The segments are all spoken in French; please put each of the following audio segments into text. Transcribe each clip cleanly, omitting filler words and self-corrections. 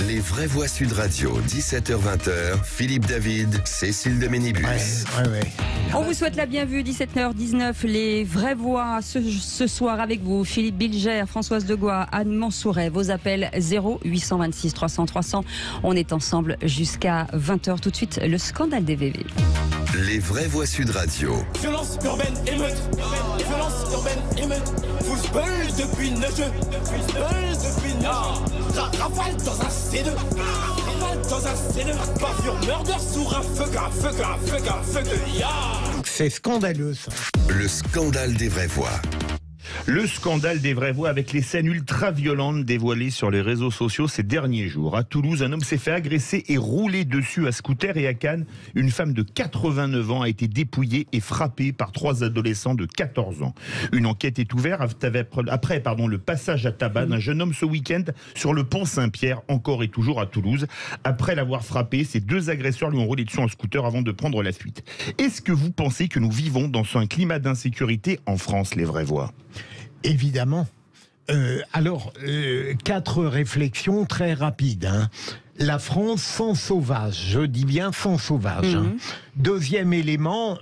Les vraies voix Sud Radio, 17h-20h, Philippe David, Cécile de Ménibus. Ouais. On vous souhaite la bienvenue, 17h19, les vraies voix ce soir avec vous, Philippe Bilger, Françoise Degois, Anne Mansouret. Vos appels 0826 300 300. On est ensemble jusqu'à 20h. Tout de suite, le scandale des VV. Les vraies voix Sud Radio. Violence urbaine, émeute. Violence urbaine, émeute. Football depuis 9 jeux. Football depuis 9 jeux. Rafale dans un C2. Rafale dans un C2. Bavure, murder sur un feu, C'est scandaleux, ça. Le scandale des vraies voix. Le scandale des vraies voix avec les scènes ultra-violentes dévoilées sur les réseaux sociaux ces derniers jours. À Toulouse, un homme s'est fait agresser et rouler dessus à scooter, et à Cannes, une femme de 89 ans a été dépouillée et frappée par 3 adolescents de 14 ans. Une enquête est ouverte après le passage à tabac d'un jeune homme ce week-end sur le pont Saint-Pierre, encore et toujours à Toulouse. Après l'avoir frappé, ces 2 agresseurs lui ont roulé dessus en scooter avant de prendre la fuite. Est-ce que vous pensez que nous vivons dans un climat d'insécurité en France, les vraies voix ? Évidemment. 4 réflexions très rapides. La France sans sauvage, je dis bien sans sauvage. Deuxième élément,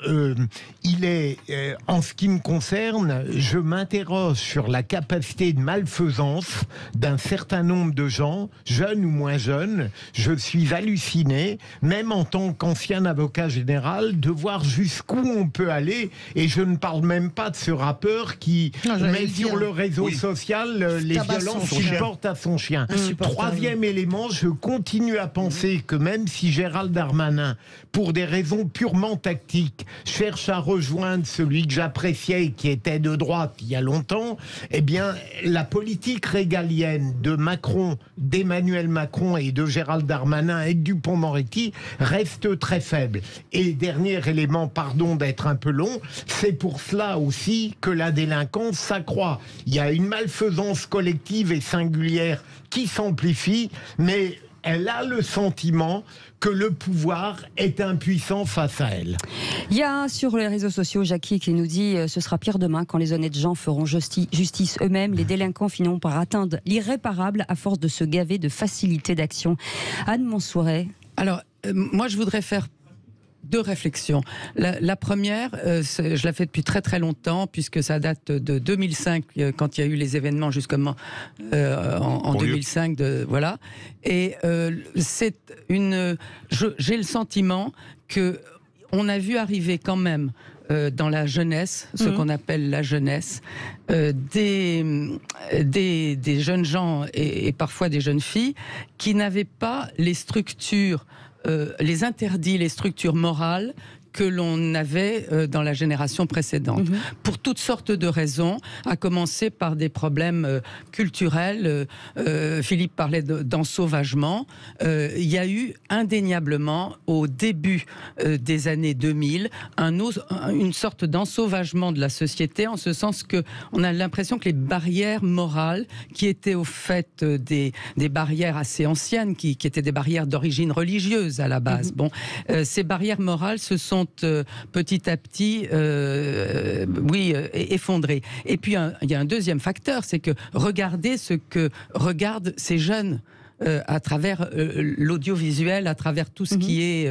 en ce qui me concerne, je m'interroge sur la capacité de malfaisance d'un certain nombre de gens, jeunes ou moins jeunes. Je suis halluciné, même en tant qu'ancien avocat général, de voir jusqu'où on peut aller. Et je ne parle même pas de ce rappeur qui met sur le réseau social les violences qu'il porte à son chien. Troisième élément, je continue à penser que même si Gérald Darmanin, pour des raisons purement tactiques, cherche à rejoindre celui que j'appréciais et qui était de droite il y a longtemps, eh bien, la politique régalienne de Macron, d'Emmanuel Macron et de Gérald Darmanin et de Dupond-Moretti reste très faible. Et dernier élément, pardon d'être un peu long, c'est pour cela aussi que la délinquance s'accroît. Il y a une malfaisance collective et singulière qui s'amplifie, mais elle a le sentiment que le pouvoir est impuissant face à elle. Il y a sur les réseaux sociaux Jackie qui nous dit ce sera pire demain quand les honnêtes gens feront justice eux-mêmes. Les délinquants finiront par atteindre l'irréparable à force de se gaver de facilité d'action. Anne Mansouret. Alors, moi je voudrais faire 2 réflexions. La première, je la fais depuis très très longtemps, puisque ça date de 2005, quand il y a eu les événements justement en 2005. Voilà. Et j'ai le sentiment que on a vu arriver quand même dans la jeunesse, ce qu'on appelle la jeunesse, des jeunes gens et parfois des jeunes filles qui n'avaient pas les structures, les interdits, les structures morales que l'on avait dans la génération précédente. Pour toutes sortes de raisons, à commencer par des problèmes culturels. Philippe parlait d'ensauvagement. Il y a eu indéniablement, au début des années 2000, une sorte d'ensauvagement de la société, en ce sens qu'on a l'impression que les barrières morales, qui étaient au fait des barrières assez anciennes, qui étaient des barrières d'origine religieuse à la base, ces barrières morales se sont petit à petit effondrées. Et puis il y a un deuxième facteur, c'est que regardez ce que regardent ces jeunes à travers l'audiovisuel, à travers tout ce qui est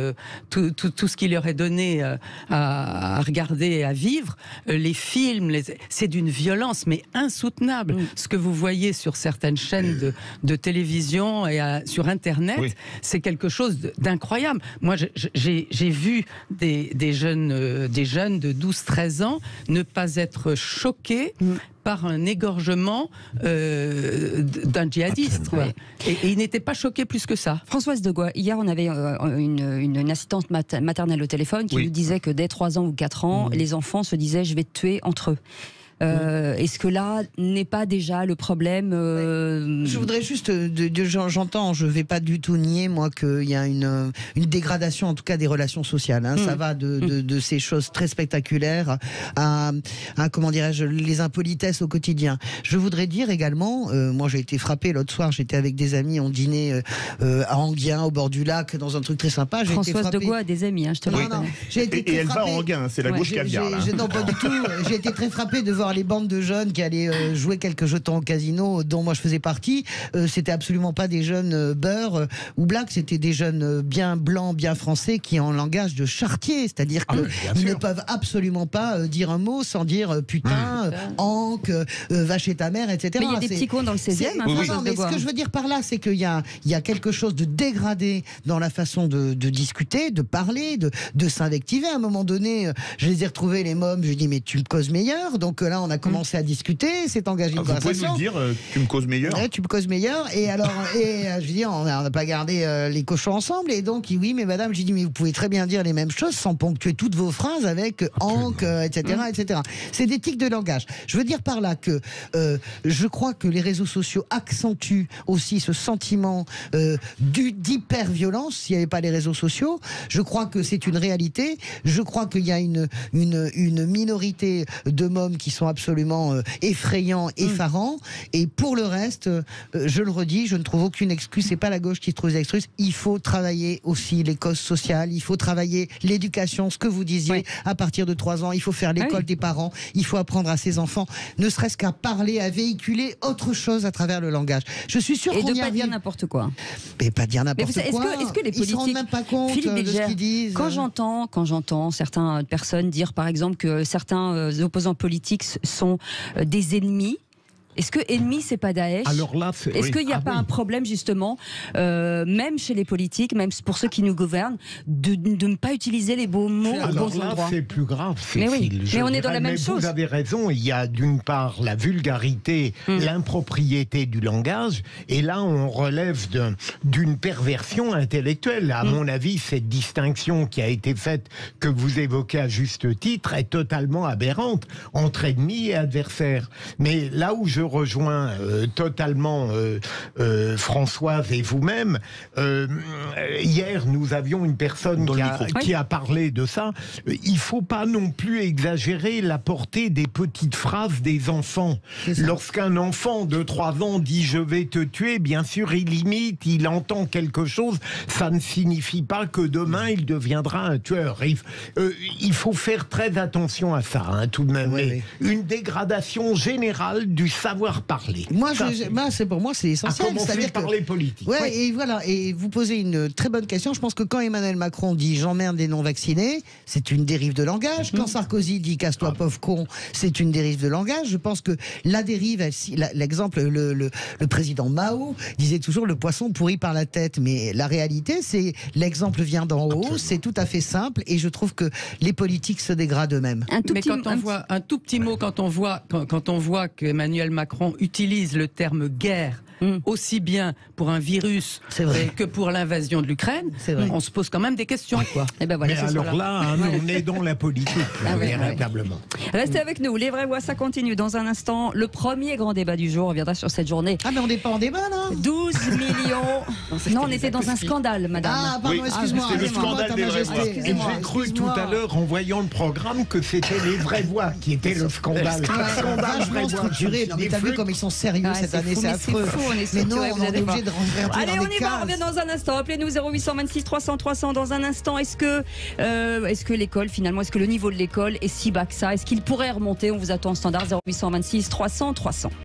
tout ce qui leur est donné à regarder et à vivre, les films, c'est d'une violence mais insoutenable. Ce que vous voyez sur certaines chaînes de télévision et sur Internet, c'est quelque chose d'incroyable. Moi, j'ai vu des jeunes de 12-13 ans ne pas être choqués par un égorgement d'un djihadiste. Et il n'était pas choqué plus que ça. Françoise Degois, hier on avait une assistante maternelle au téléphone qui nous disait que dès 3 ans ou 4 ans, les enfants se disaient « je vais te tuer entre eux ». Est-ce que là n'est pas déjà le problème Je voudrais juste, j'entends, je ne vais pas du tout nier moi qu'il y a une dégradation en tout cas des relations sociales. Ça va de ces choses très spectaculaires à comment dirais-je, les impolitesses au quotidien. Je voudrais dire également, moi j'ai été frappé l'autre soir, j'étais avec des amis, on dînait à Anguien au bord du lac dans un truc très sympa. Françoise Degois a des amis, je te le dis. Et elle va à Anguien, c'est la gauche caviar. Non, pas du tout. J'ai été très frappé de voir voir les bandes de jeunes qui allaient jouer quelques jetons au casino, dont moi je faisais partie, c'était absolument pas des jeunes beurre ou black, c'était des jeunes bien blancs, bien français, qui ont un langage de chartier, c'est-à-dire qu'ils ne peuvent absolument pas dire un mot sans dire putain, Hank, va chez ta mère, etc. Mais il y a des petits cons dans le 16e. Non, mais ce que je veux dire par là, c'est qu'il y a quelque chose de dégradé dans la façon de discuter, de parler, de s'invectiver. À un moment donné, je les ai retrouvés, les mômes, je lui ai dit, mais tu me causes meilleur. Donc là, on a commencé à discuter, c'est engagé une conversation. Vous pouvez nous dire, tu me causes meilleur? Ouais, tu me causes meilleur. Et alors, je lui dis, on n'a pas gardé les cochons ensemble. Et donc, oui, mais madame, j'ai dit, mais vous pouvez très bien dire les mêmes choses sans ponctuer toutes vos phrases avec Hank, etc., etc. C'est des tics de langage. Je veux dire par là que je crois que les réseaux sociaux accentuent aussi ce sentiment d'hyper-violence. S'il n'y avait pas les réseaux sociaux, je crois que c'est une réalité. Je crois qu'il y a une minorité de mômes qui sont absolument effrayants, effarants. Et pour le reste, je le redis, je ne trouve aucune excuse. C'est pas la gauche qui trouve des excuses. Il faut travailler aussi les causes sociales. Il faut travailler l'éducation, ce que vous disiez, à partir de 3 ans. Il faut faire l'école des parents. Il faut apprendre à ses enfants, ne serait-ce qu'à parler, à véhiculer autre chose à travers le langage. Je suis sûre qu'on y arrive. Et de pas dire n'importe quoi. Mais pas dire n'importe quoi. Est-ce que les politiques, ils se rendent même pas compte de ce qu'ils disent. Quand j'entends certaines personnes dire, par exemple, que certains opposants politiques sont des ennemis. Est-ce que ennemi, c'est pas Daesh? Alors là, est-ce qu'il n'y a pas un problème, justement, même chez les politiques, même pour ceux qui nous gouvernent, de ne pas utiliser les beaux mots aux bons endroits? Alors là, c'est plus grave, Mais Cécile. mais on est dans la même chose. Vous avez raison, il y a d'une part la vulgarité, l'impropriété du langage, et là, on relève d'une perversion intellectuelle. À mon avis, cette distinction qui a été faite, que vous évoquez à juste titre, est totalement aberrante entre ennemis et adversaires. Mais là où je rejoins totalement Françoise et vous-même. Hier, nous avions une personne qui a parlé de ça. Il ne faut pas non plus exagérer la portée des petites phrases des enfants. Lorsqu'un enfant de 3 ans dit « je vais te tuer », bien sûr, il imite, il entend quelque chose. Ça ne signifie pas que demain, il deviendra un tueur. Il faut faire très attention à ça, hein, tout de même. Une dégradation générale du savoir parler. Pour moi, c'est essentiel. À commencer par les politiques. Et voilà. Et vous posez une très bonne question. Je pense que quand Emmanuel Macron dit j'emmerde les non-vaccinés, c'est une dérive de langage. Quand Sarkozy dit casse-toi pauvre con, c'est une dérive de langage. Je pense que la dérive, l'exemple, le président Mao disait toujours le poisson pourri par la tête. Mais la réalité, c'est l'exemple vient d'en haut. C'est tout à fait simple. Et je trouve que les politiques se dégradent eux-mêmes. Mais quand on voit un tout petit mot, quand on voit qu'Emmanuel Macron utilise le terme guerre aussi bien pour un virus que pour l'invasion de l'Ukraine, on se pose quand même des questions, quoi. Et ben voilà, mais alors là, on est dans la politique, véritablement. Restez avec nous, les vraies voix, ça continue. Dans un instant, le premier grand débat du jour reviendra sur cette journée. Ah, mais on n'est pas en débat, là. 12 millions. Non, on était dans un scandale, madame. Ah, pardon, excuse-moi. C'est le scandale des vraies voix. Et j'ai cru tout à l'heure, en voyant le programme, que c'était les vraies voix qui étaient le scandale. Vachement structuré. Mais t'as vu comme ils sont sérieux cette année, c'est affreux. Mais non, on est obligé de rentrer dans Allez, des on y va, on cases. revient dans un instant. Appelez-nous 0826 300 300 dans un instant. Est-ce que l'école, finalement, est-ce que le niveau de l'école est si bas que ça? Est-ce qu'il pourrait remonter? On vous attend au standard 0826 300 300.